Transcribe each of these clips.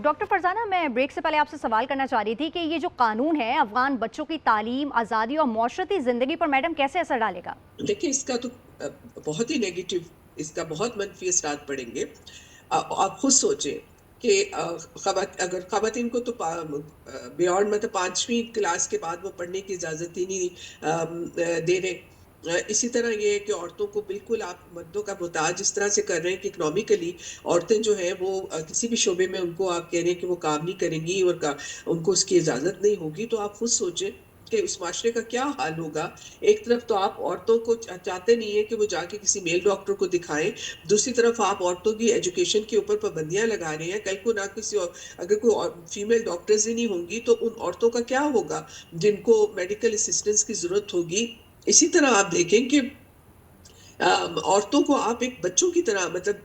Doctor Farzana, میں break سے پہلے آپ سے سوال کرنا چاہ رہی تھی کہ یہ جو قانون ہے افغان بچوں کی تعلیم، آزادی اور معاشرتی زندگی پر میڈم کیسے اثر ڈالے گا؟ دیکھیں اس کا تو بہت ہی نیگیٹو، اس کا بہت منفی اثرات پڑیں گے۔ آپ خود سوچیں کہ اگر خواتین کو تو بیونڈ مطلب 5ویں کلاس کے بعد وہ پڑھنے کی اجازت ہی نہیں دے رہے۔ اسی طرح یہ ہے کہ عورتوں کو بالکل آپ مردوں کا محتاج اس طرح سے کر رہے ہیں کہ اکنامکلی عورتیں جو ہیں وہ کسی بھی شعبے میں ان کو آپ کہہ رہے ہیں کہ وہ کام نہیں کریں گی اور ان کو اس کی اجازت نہیں ہوگی۔ تو آپ خود سوچیں کہ اس معاشرے کا کیا حال ہوگا۔ ایک طرف تو آپ عورتوں کو چاہتے نہیں ہیں کہ وہ جا کے کسی میل ڈاکٹر کو دکھائیں، دوسری طرف آپ عورتوں کی ایجوکیشن کے اوپر پابندیاں لگا رہے ہیں۔ کل کو نہ کسی اگر کوئی فیمیل ڈاکٹرز ہی نہیں ہوں گی تو ان عورتوں کا کیا ہوگا جن کو میڈیکل اسسٹنس کی ضرورت ہوگی۔ اسی طرح آپ دیکھیں کہ عورتوں کو آپ ایک بچوں کی طرح مطلب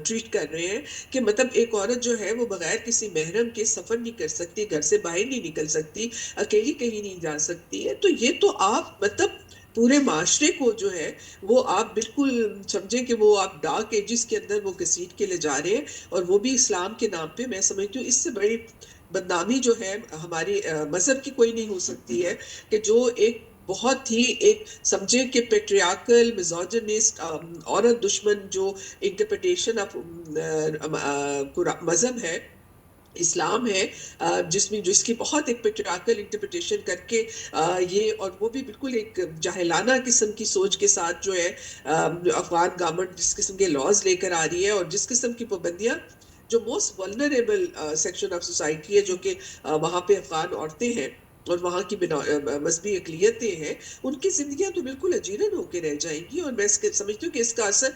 ٹریٹ کر رہے ہیں کہ مطلب ایک عورت جو ہے وہ بغیر کسی محرم کے سفر نہیں کر سکتی، گھر سے باہر نہیں نکل سکتی، اکیلی کہیں نہیں جا سکتی ہے۔ تو یہ تو آپ مطلب پورے معاشرے کو جو ہے وہ آپ بالکل سمجھیں کہ وہ آپ ڈارک ایجز کے اندر وہ گھسیٹ کے لے جا رہے ہیں، اور وہ بھی اسلام کے نام پہ۔ میں سمجھتی ہوں اس سے بڑی بدنامی جو ہے ہماری مذہب کی کوئی نہیں ہو سکتی ہے کہ جو ایک بہت ہی ایک سمجھے کہ پیٹریارکل میزوجنسٹ عورت دشمن جو انٹرپریٹیشن آف مذہب ہے، اسلام ہے، جس کی بہت ایک پیٹریارکل انٹرپریٹیشن کر کے یہ، اور وہ بھی بالکل ایک جاہلانہ قسم کی سوچ کے ساتھ جو ہے افغان گورنمنٹ جس قسم کے لاز لے کر آ رہی ہے، اور جس قسم کی پابندیاں جو most vulnerable section of society ہے، جو کہ وہاں پہ افغان عورتیں ہیں اور وہاں کی مذہبی اقلیتیں ہیں، ان کی زندگیاں تو بالکل اجیرن ہو کے رہ جائیں گی۔ اور میں سمجھتی ہوں کہ اس کا اثر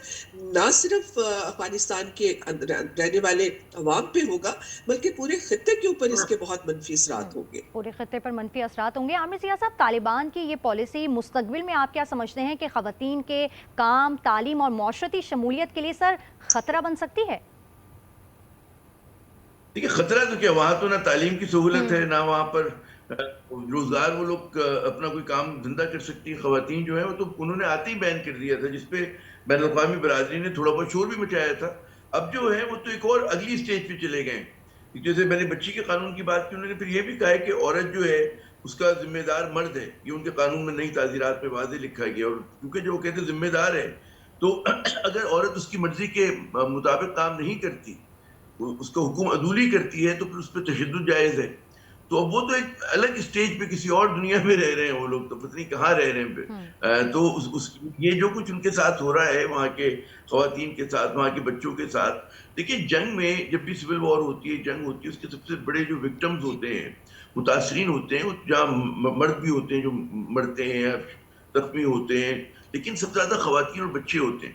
نہ صرف افغانستان کے رہنے والے عوام پہ ہوگا بلکہ پورے خطے کے اوپر اس کے بہت منفی اثرات ہوں گے۔ پورے خطے پر منفی اثرات ہوں گے۔ عامر ضیاء صاحب، طالبان کی یہ پالیسی مستقبل میں آپ کیا سمجھتے ہیں کہ خواتین کے کام، تعلیم اور معاشرتی شمولیت کے لیے سر خطرہ بن سکتی ہے؟ دیکھیں خطرہ تو کیا، وہاں تو نہ تعلیم کی سہولت ہے، نہ وہاں پر روزگار وہ لوگ اپنا کوئی کام دھندہ کر سکتی۔ خواتین جو ہیں وہ تو انہوں نے آتے ہی بین کر دیا تھا، جس پہ بین الاقوامی برادری نے تھوڑا بہت شور بھی مچایا تھا۔ اب جو ہے وہ تو ایک اور اگلی سٹیج پہ چلے گئے۔ جیسے میں نے بچی کے قانون کی بات کی، انہوں نے پھر یہ بھی کہا ہے کہ عورت جو ہے اس کا ذمہ دار مرد ہے۔ یہ ان کے قانون میں نئی تعزیرات میں واضح لکھا گیا، اور کیونکہ جو وہ کہتے ہیں ذمہ دار ہے، تو اگر عورت اس کی مرضی کے مطابق کام نہیں کرتی، اس کا حکم عدولی کرتی ہے، تو پھر اس پہ تشدد جائز ہے۔ تو اب وہ تو ایک الگ اسٹیج پہ کسی اور دنیا میں رہ رہے ہیں، وہ لوگ تو پتہ نہیں کہاں رہ رہے ہیں۔ تو یہ جو کچھ ان کے ساتھ ہو رہا ہے، وہاں کے خواتین کے ساتھ، وہاں کے بچوں کے ساتھ، دیکھیں جنگ میں جب بھی سول وار ہوتی ہے، جنگ ہوتی ہے، اس کے سب سے بڑے جو وکٹمز ہوتے ہیں، متاثرین ہوتے ہیں، وہ جہاں مرد بھی ہوتے ہیں جو مرتے ہیں یا زخمی ہوتے ہیں، لیکن سب سے زیادہ خواتین اور بچے ہوتے ہیں،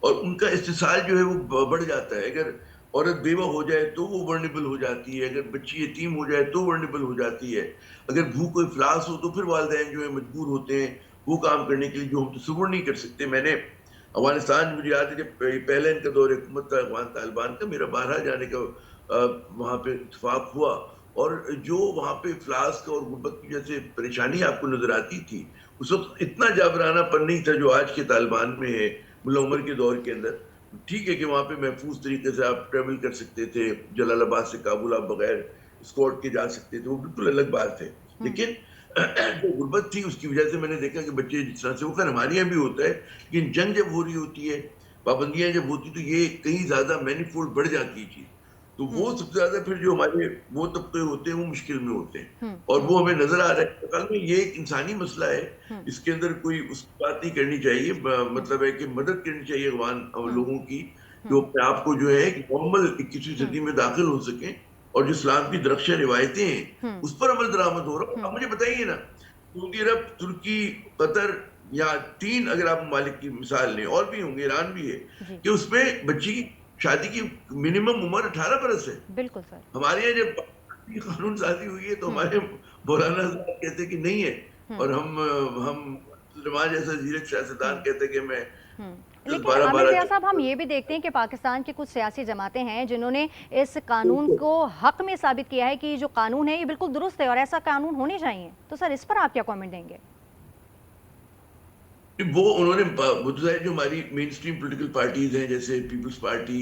اور ان کا استحصال جو ہے وہ بڑھ جاتا ہے۔ اگر عورت بیوہ ہو جائے تو وہ ورنیبل ہو جاتی ہے، اگر بچی یتیم ہو جائے تو ورنیبل ہو جاتی ہے، اگر بھوک و افلاس ہو تو پھر والدین جو ہے مجبور ہوتے ہیں وہ کام کرنے کے لیے جو ہم تصور نہیں کر سکتے۔ میں نے افغانستان، مجھے یاد ہے جب پہلے ان کا دور حکومت تھا افغان طالبان کا، میرا بارہا جانے کا وہاں پہ اتفاق ہوا، اور جو وہاں پہ افلاس کا اور غربت کی جیسے پریشانی آپ کو نظر آتی تھی، اس وقت اتنا جابرانہ پن نہیں تھا جو آج کے طالبان میں ہے ملا عمر کے دور کے اندر۔ ٹھیک ہے کہ وہاں پہ محفوظ طریقے سے آپ ٹریول کر سکتے تھے، جلال آباد سے کابل آپ بغیر اسکورٹ کے جا سکتے تھے، وہ بالکل الگ بات ہے۔ لیکن جو غربت تھی اس کی وجہ سے میں نے دیکھا کہ بچے جس طرح سے، وہ خیر ہمارے یہاں بھی ہوتا ہے، لیکن جنگ جب ہو رہی ہوتی ہے، پابندیاں جب ہوتی، تو یہ کہیں زیادہ مینی فولڈ بڑھ جاتی ہے چیز۔ تو وہ سب سے زیادہ پھر جو ہمارے وہ طبقے ہوتے ہیں وہ مشکل میں ہوتے ہیں، اور وہ ہمیں نظر آ رہا ہے۔ اصل میں یہ ایک انسانی مسئلہ ہے، اس کے اندر کوئی اس کی بات نہیں کرنی چاہیے، مطلب ہے کہ مدد کرنی چاہیے افغان لوگوں کی، جو اپنے آپ کو جو ہے ایک نارمل 21ویں صدی میں داخل ہو سکیں، اور جو اسلام کی درخشاں روایتیں ہیں اس پر عمل درآمد ہو رہا ہے۔ اب مجھے بتائیے نا، سعودی عرب، ترکی، قطر، یا 3 اگر آپ ممالک کی مثال لیں، اور بھی ہوں گے، ایران بھی ہے، کہ اس میں بچی کی شادی کی منیمم عمر 18 برس ہے۔ بالکل سر۔ ہمارے یہاں جب قانون سازی ہوئی ہے تو ہمارے مولانا صاحب کہتے کہ نہیں ہے، اور ہم سلمان جیسا زیرک سیاستدان کہتے کہ میں لیکن 12 عامر 12 ضیاء صاحب، ہم یہ بھی دیکھتے ہیں کہ پاکستان کی کچھ سیاسی جماعتیں ہیں جنہوں نے اس قانون کو حق میں ثابت کیا ہے کہ یہ جو قانون ہے یہ بالکل درست ہے اور ایسا قانون ہونے چاہیے، تو سر اس پر آپ کیا کامنٹ دیں گے؟ وہ انہوں نے جو ہماری مین اسٹریم پولیٹیکل پارٹیز ہیں، جیسے پیپلز پارٹی،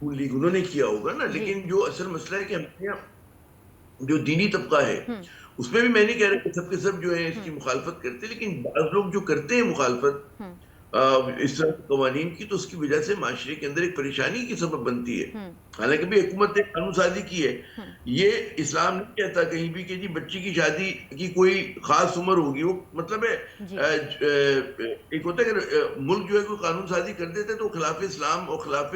نون لیگ انہوں نے کیا ہوگا نا، جی لیکن جو اصل مسئلہ ہے کہ ہمارے یہاں جو دینی طبقہ ہے ہم اس میں بھی میں نہیں کہہ رہا کہ سب کے سب جو ہیں اس کی ہم مخالفت کرتے ہیں، لیکن بعض لوگ جو کرتے ہیں مخالفت ہم اس طرح کے قوانین کی، تو اس کی وجہ سے معاشرے کے اندر ایک پریشانی کی سبب بنتی ہے. ہم حالانکہ بھی حکومت نے قانون سازی کی ہے. ہم یہ اسلام نہیں کہتا کہیں بھی کہ جی بچی کی شادی کی کوئی خاص عمر ہوگی. وہ مطلب ہے جی ایک ہوتا ہے کہ ملک جو ہے کوئی قانون سازی کر دیتا ہے تو خلاف اسلام اور خلاف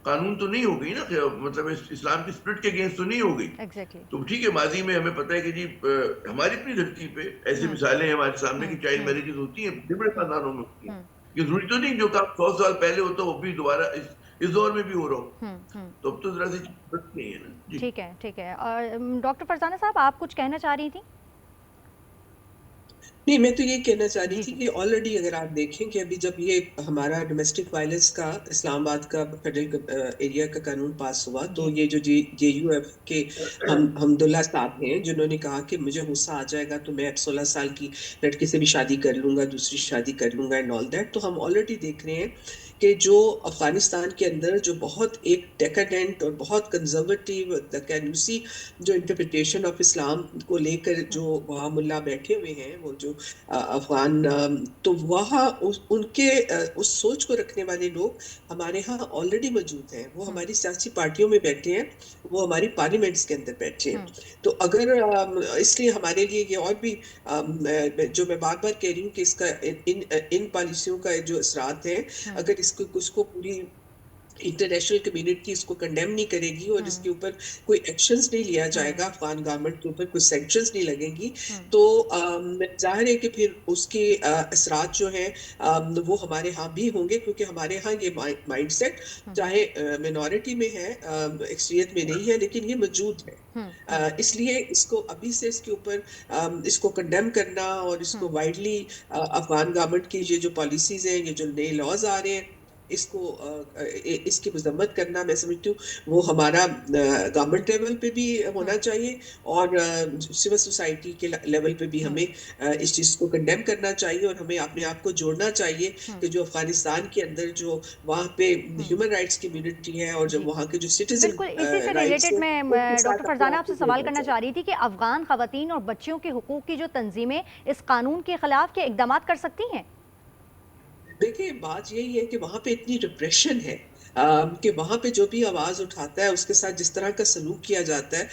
قانون تو نہیں ہو گئی نا، مطلب اسلام کی اسپرٹ کے اگینسٹ تو نہیں ہو گئی. ایگزیکٹلی تو ٹھیک ہے، ماضی میں ہمیں پتہ ہے کہ جی ہماری اپنی دھرتی پہ ایسی ہم مثالیں ہیں ہمارے سامنے ہم کی چائلڈ ہم میرجز ہوتی ہیں، بڑے بڑے ہم خاندانوں میں ہوتی ہیں. ہم یہ ضروری تو نہیں جو کام 100 سال پہلے ہوتا وہ بھی دوبارہ اس دور میں بھی ہو رہا ہو. ہم تو اب تو ذرا سی چیز نہیں ہے نا. جی ٹھیک ہے ٹھیک ہے. اور ڈاکٹر فرزانہ صاحب آپ کچھ کہنا چاہ رہی تھیں؟ نہیں، میں تو یہ کہنا چاہ رہی جی تھی جی کہ آلریڈی اگر آپ دیکھیں کہ ابھی جب یہ ہمارا ڈومیسٹک وائلنس کا اسلام آباد کا فیڈرل ایریا کا قانون پاس ہوا، تو جی یہ جو جے یو ایف کے حمداللہ صاحب ہیں جنہوں نے کہا کہ مجھے غصہ آ جائے گا تو میں اب 16 سال کی لڑکی سے بھی شادی کر لوں گا، دوسری شادی کر لوں گا اینڈ آل دیٹ. تو ہم آلریڈی دیکھ رہے ہیں کہ جو افغانستان کے اندر جو بہت ایک ڈیکاڈنٹ اور بہت کنزرویٹیو دقیانوسی جو انٹرپریٹیشن آف اسلام کو لے کر جو وہاں ملا بیٹھے ہوئے ہیں، وہ جو افغان، تو وہاں ان کے اس سوچ کو رکھنے والے لوگ ہمارے ہاں آلریڈی موجود ہیں. وہ ہماری سیاسی پارٹیوں میں بیٹھے ہیں، وہ ہماری پارلیمنٹس کے اندر بیٹھے ہیں. تو اگر اس لیے ہمارے لیے یہ اور بھی جو میں بار بار کہہ رہی ہوں کہ اس کا ان پالیسیوں کا جو اثرات ہیں، اگر اس کو پوری انٹرنیشنل کمیونٹی اس کو کنڈیم نہیں کرے گی اور اس کے اوپر کوئی ایکشنز نہیں لیا جائے گا، افغان گورنمنٹ کے اوپر کوئی سینکشنز نہیں لگیں گی، تو ظاہر ہے کہ پھر اس کے اثرات جو ہیں وہ ہمارے ہاں بھی ہوں گے، کیونکہ ہمارے ہاں یہ مائنڈ سیٹ چاہے مینورٹی میں ہے، اکثریت میں نہیں ہے، لیکن یہ موجود ہے. اس لیے اس کو ابھی سے اس کے اوپر اس کو کنڈیم کرنا اور اس کو وائڈلی افغان گورنمنٹ کی یہ جو پالیسیز ہیں، یہ جو نئے لاز آ رہے ہیں، اس کو اس کی مذمت کرنا، میں سمجھتی ہوں وہ ہمارا گورنمنٹ لیول پہ بھی ہونا چاہیے اور سول سوسائٹی کے لیول پہ بھی ہمیں اس چیز کو کنڈیم کرنا چاہیے، اور ہمیں اپنے آپ کو جوڑنا چاہیے کہ جو افغانستان کے اندر جو وہاں پہ ہیومن رائٹس کمیونٹی ہے اور جو جی وہاں کے جو سٹیزن بالکل اسی سے رائٹس ریلیٹڈ ہیں، میں ان کے ڈاکٹر ساتھ اپنے فرزانہ آپ آپ کو سے سوال جوڑنا کرنا چاہیے. چاہ رہی تھی کہ افغان خواتین اور بچیوں کے حقوق کی جو تنظیمیں اس قانون کے خلاف کیا اقدامات کر سکتی ہیں؟ دیکھیں، بات یہی ہے کہ وہاں پہ اتنی ڈپریشن ہے کہ وہاں پہ جو بھی آواز اٹھاتا ہے اس کے ساتھ جس طرح کا سلوک کیا جاتا ہے،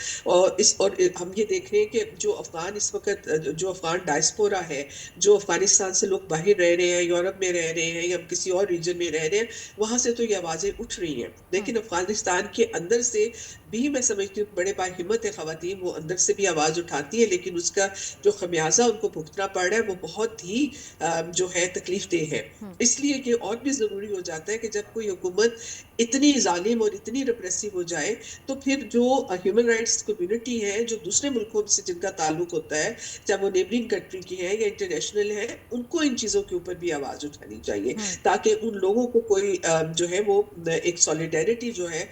اور ہم یہ دیکھ رہے ہیں کہ جو افغان اس وقت جو افغان ڈائسپورا ہے، جو افغانستان سے لوگ باہر رہ رہے ہیں، یورپ میں رہ رہے ہیں یا کسی اور ریجن میں رہ رہے ہیں، وہاں سے تو یہ آوازیں اٹھ رہی ہیں. لیکن افغانستان کے اندر سے بھی میں سمجھتی ہوں بڑے با ہمت ہے خواتین، وہ اندر سے بھی آواز اٹھاتی ہیں، لیکن اس کا جو خمیازہ ان کو بھگتنا پڑ رہا ہے وہ بہت ہی جو ہے تکلیف دہ ہے. اس لیے کہ اور بھی ضروری ہو جاتا ہے کہ جب کوئی حکومت اتنی ظالم اور اتنی ریپریسو ہو جائے تو پھر جو ہیومن رائٹس کمیونٹی ہے، جو دوسرے ملکوں سے جن کا تعلق ہوتا ہے، چاہے وہ نیبرنگ کنٹری کی ہے یا انٹرنیشنل ہے، ان کو ان چیزوں کے اوپر بھی آواز اٹھانی چاہیے تاکہ ان لوگوں کو کوئی جو ہے وہ ایک سولیڈیرٹی جو ہے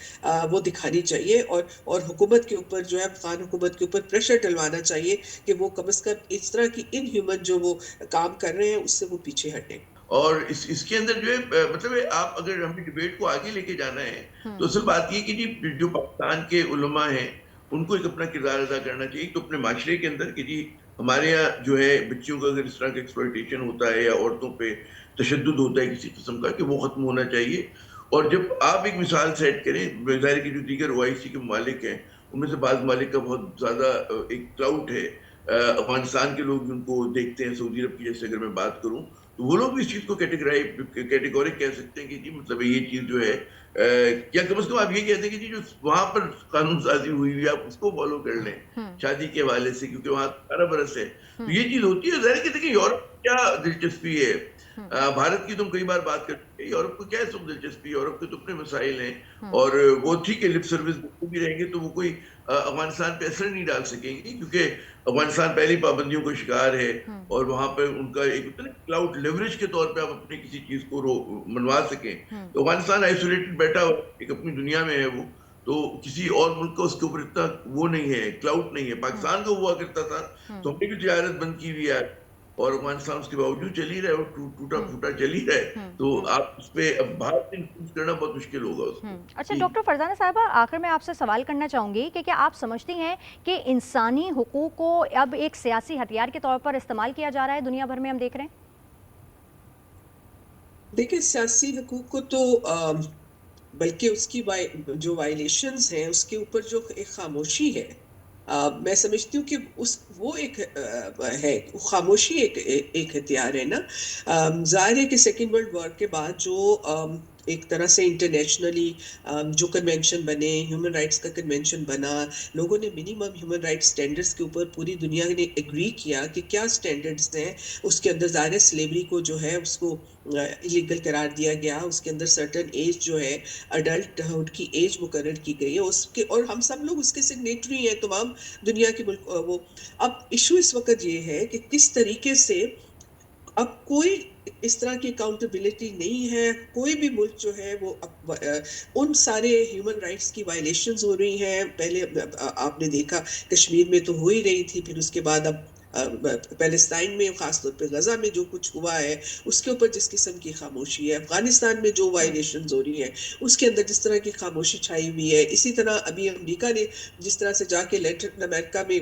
وہ دکھانی چاہیے، اور حکومت کے اوپر جو ہے افغان حکومت کے اوپر پریشر ڈلوانا چاہیے کہ وہ کم از کم اس طرح کی ان ہیومن جو وہ کام کر رہے ہیں اس سے وہ پیچھے ہٹیں. اور اس کے اندر جو ہے مطلب ہے آپ اگر ہمیں ڈیبیٹ کو آگے لے کے جانا ہے تو اصل بات یہ کہ جی جو پاکستان کے علماء ہیں ان کو ایک اپنا کردار ادا کرنا چاہیے تو اپنے معاشرے کے اندر کہ جی ہمارے یہاں جو ہے بچیوں کا اگر اس طرح کا ایکسپلوئٹیشن ہوتا ہے یا عورتوں پہ تشدد ہوتا ہے کسی قسم کا کہ وہ ختم ہونا چاہیے. اور جب آپ ایک مثال سیٹ کریں، ظاہر کی جو دیگر OIC کے ممالک ہیں ان میں سے بعض ممالک کا بہت زیادہ ایک کلاؤٹ ہے، افغانستان کے لوگ ان کو دیکھتے ہیں، سعودی عرب کی جیسے اگر میں بات کروں تو وہ لوگ بھی اس چیز کو کیٹیگورک کہہ سکتے ہیں کہ جی مطلب یہ چیز جو ہے یا کم از کم آپ یہ کہتے ہیں کہ جی جو وہاں پر قانون سازی ہوئی ہوئی آپ اس کو فالو کر لیں شادی کے حوالے سے، کیونکہ وہاں 18 برس ہے تو یہ چیز ہوتی ہے. ظاہر کہ دیکھیں یورپ کیا دلچسپی ہے، بھارت کی تم کئی بار بات کرتے ہیں، یورپ کو کیا ہے سب دلچسپی ہے، یورپ کے تو اپنے مسائل ہیں اور وہ ٹھیک ہے لپ سروس بھی رہیں گے تو وہ کوئی افغانستان پہ اثر نہیں ڈال سکیں گے کیونکہ افغانستان پہلی پابندیوں کا شکار ہے اور وہاں پہ ان کا ایک کلاؤڈ لیوریج کے طور پہ آپ اپنی کسی چیز کو منوا سکیں. تو افغانستان آئسولیٹڈ بیٹھا ایک اپنی دنیا میں ہے، وہ تو کسی اور ملک کا اس کے اوپر اتنا وہ نہیں ہے، کلاؤڈ نہیں ہے. پاکستان کا ہوا کرتا تھا تو ہم نے بھی تجارت بند کی ہوئی ہے اور افغانستان اس کے باوجود چل ہی رہا ہے اور ٹوٹا پھوٹا چل ہی رہا ہے، تو آپ اس پہ اب باہر سے انفلوئنس کرنا بہت مشکل ہوگا اس کو. اچھا جی. ڈاکٹر فرزانہ صاحبہ، آخر میں آپ سے سوال کرنا چاہوں گی کہ کیا آپ سمجھتی ہیں کہ انسانی حقوق کو اب ایک سیاسی ہتھیار کے طور پر استعمال کیا جا رہا ہے دنیا بھر میں، ہم دیکھ رہے ہیں؟ دیکھیں سیاسی حقوق کو تو بلکہ اس کی جو وائلیشنز ہیں اس کے اوپر جو ایک خاموشی ہے، میں سمجھتی ہوں کہ وہ ایک ہے، خاموشی ایک ہتھیار ہے نا. ظاہر ہے کہ سیکنڈ ورلڈ وار کے بعد جو ایک طرح سے انٹرنیشنلی جو کنونشن بنے، ہیومن رائٹس کا کنونشن بنا، لوگوں نے منیمم ہیومن رائٹس سٹینڈرڈز کے اوپر پوری دنیا نے ایگری کیا کہ کیا سٹینڈرڈز ہیں. اس کے اندر ظاہر ہے سلیوری کو جو ہے اس کو ایلیگل قرار دیا گیا، اس کے اندر سرٹن ایج جو ہے اڈلٹ ہوڈ کی ایج مقرر کی گئی ہے اس کے، اور ہم سب لوگ اس کے سگنیٹری ہیں تمام دنیا کے ملک. وہ اب ایشو اس وقت یہ ہے کہ کس طریقے سے اب کوئی اس طرح کی اکاؤنٹیبلٹی نہیں ہے. کوئی بھی ملک جو ہے وہ ان سارے ہیومن رائٹس کی وائلیشنز ہو رہی ہیں. پہلے آپ نے دیکھا کشمیر میں تو ہو ہی رہی تھی، پھر اس کے بعد اب پیلسٹائن میں خاص طور پہ غزہ میں جو کچھ ہوا ہے اس کے اوپر جس قسم کی خاموشی ہے، افغانستان میں جو وائلیشنز ہو رہی ہیں اس کے اندر جس طرح کی خاموشی چھائی ہوئی ہے. اسی طرح ابھی امریکہ نے جس طرح سے جا کے لیٹن امریکہ میں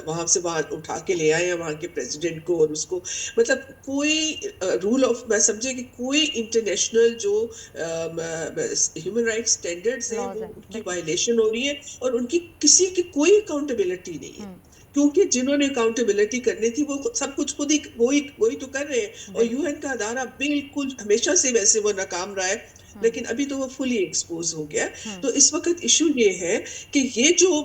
وہاں سے وہاں اٹھا کے لے آئے ہیں وہاں کے پریزیڈنٹ کو، اور اس کو مطلب کوئی رول آف، میں سمجھے کہ کوئی انٹرنیشنل جو ہیومن رائٹ سٹینڈرڈز ہیں وہ ان کی وائلیشن ہو رہی ہے، اور ان کی کسی کی کوئی اکاؤنٹیبلٹی نہیں ہے. کیونکہ جنہوں نے اکاؤنٹیبلٹی کرنی تھی وہ سب کچھ خود ہی وہی تو کر رہے ہیں. اور یو این کا ادارہ بالکل ہمیشہ سے ویسے وہ ناکام رہا ہے، لیکن ابھی تو وہ فلی ایکسپوز ہو گیا. تو اس وقت ایشو یہ ہے کہ یہ جو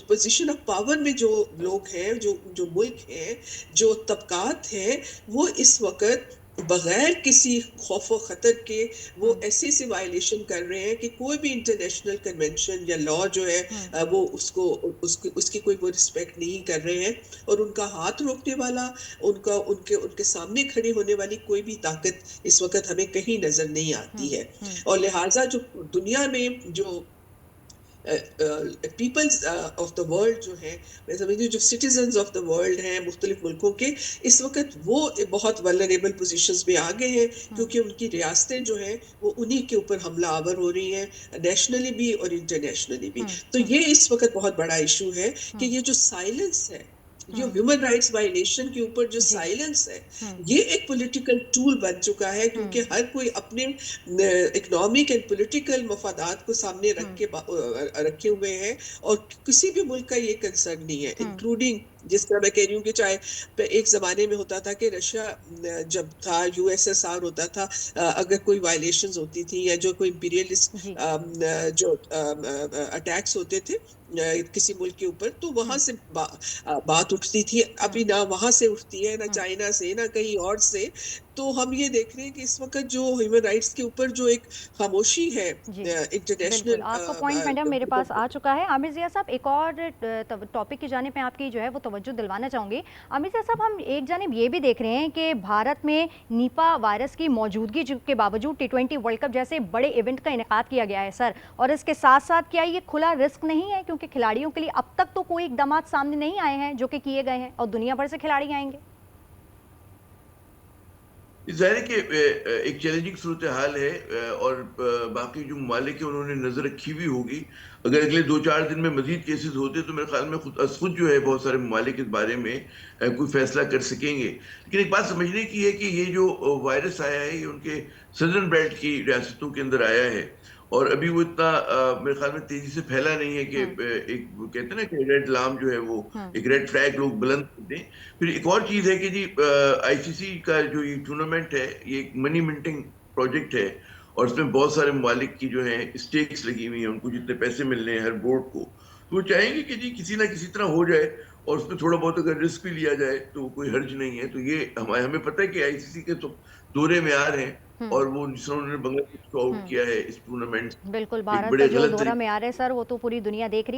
پوزیشن آف پاور میں جو لوگ ہیں، جو ملک ہیں، جو طبقات ہیں، وہ اس وقت بغیر کسی خوف و خطر کے وہ ایسی سی وائلیشن کر رہے ہیں کہ کوئی بھی انٹرنیشنل کنونشن یا لا جو ہے وہ اس کی کوئی وہ رسپیکٹ نہیں کر رہے ہیں. اور ان کا ہاتھ روکنے والا، ان کے سامنے کھڑے ہونے والی کوئی بھی طاقت اس وقت ہمیں کہیں نظر نہیں آتی ہے. اور لہٰذا جو دنیا میں جو پیپلز آف دا ورلڈ جو ہیں، میں سمجھتی ہوں جو سٹیزنز آف دا ورلڈ ہیں مختلف ملکوں کے، اس وقت وہ بہت ولنریبل پوزیشنز میں آ گئے ہیں، کیونکہ ان کی ریاستیں جو ہیں وہ انہی کے اوپر حملہ آور ہو رہی ہیں، نیشنلی بھی اور انٹرنیشنلی بھی. تو یہ اس وقت بہت بڑا ایشو ہے کہ یہ جو سائلنس ہے، جو ہیومن رائٹس وائلیشن کے اوپر جو سائلنس ہے، یہ ایک پولیٹیکل ٹول بن چکا ہے، کیونکہ ہر کوئی اپنے اکنامک اینڈ پولیٹیکل مفادات کو سامنے رکھے ہوئے ہیں، اور کسی بھی ملک کا یہ کنسرن نہیں ہے، انکلوڈنگ جس طرح میں کہہ رہی ہوں کہ چاہے ایک زمانے میں ہوتا تھا کہ رشیا جب تھا، یو ایس ایس آر ہوتا تھا، اگر کوئی وائلیشنز ہوتی تھی یا جو کوئی امپیریلسٹ جو اٹیکس ہوتے تھے کسی ملک کے اوپر، تو وہاں سے بات اٹھتی تھی. ابھی نہ وہاں سے اٹھتی ہے، نہ چائنا سے، نہ کہیں اور سے. تو ہم یہ دیکھ رہے ہیں کہ اس وقت جو ہیومن رائٹس کے اوپر جو ایک خاموشی ہے انٹرنیشنل. بالکل، آپ کا پوائنٹ میڈم میرے پاس آ چکا ہے. عامر ضیاء صاحب، ایک اور ٹاپک کی جانب میں آپ کی جو ہے وہ توجہ دلوانا چاہوں گی. عامر ضیاء صاحب، ہم ایک جانب یہ بھی دیکھ رہے ہیں کہ بھارت میں نیپا وائرس کی موجودگی کے باوجود T20 ورلڈ کپ جیسے بڑے ایونٹ کا انعقاد کیا گیا ہے سر، اور اس کے ساتھ ساتھ کیا یہ کھلا رسک نہیں ہے؟ کیونکہ کھلاڑیوں کے لیے اب تک تو کوئی اقدامات سامنے نہیں آئے ہیں جو کہ کیے گئے ہیں، اور دنیا بھر سے کھلاڑی آئیں گے. ظاہر ہے کہ ایک چیلنجنگ صورتحال ہے، اور باقی جو ممالک ہیں انہوں نے نظر رکھی بھی ہوگی. اگر اگلے 2-4 دن میں مزید کیسز ہوتے تو میرے خیال میں خود جو ہے بہت سارے ممالک اس بارے میں کوئی فیصلہ کر سکیں گے. لیکن ایک بات سمجھنے کی ہے کہ یہ جو وائرس آیا ہے یہ ان کے سدرن بیلٹ کی ریاستوں کے اندر آیا ہے، اور ابھی وہ اتنا میرے خیال میں تیزی سے پھیلا نہیں ہے کہ ایک کہتے ہیں نا کہ ریڈ لام جو ہے وہ ایک ریڈ فلیگ لوگ بلند کر دیں. پھر ایک اور چیز ہے کہ جی آئی سی سی کا جو یہ ٹورنامنٹ ہے یہ ایک منی منٹنگ پروجیکٹ ہے، اور اس میں بہت سارے ممالک کی جو ہیں اسٹیکس لگی ہوئی ہیں، ان کو جتنے پیسے ملنے ہیں ہر بورڈ کو، تو وہ چاہیں گے کہ جی کسی نہ کسی طرح ہو جائے، اور اس میں تھوڑا بہت اگر رسک بھی لیا جائے تو کوئی حرج نہیں ہے. تو یہ ہمیں پتہ ہے کہ آئی سی سی کے تو دورے معیار ہیں، اور وہ جس طرح انہوں نے بنگلہ دیش کو آؤٹ کیا ہے اس ٹورنامنٹ، بالکل، ایک بھارت کا بڑے جو غلط دورہ طریقے معیار ہے سر وہ تو پوری دنیا دیکھ رہی ہے.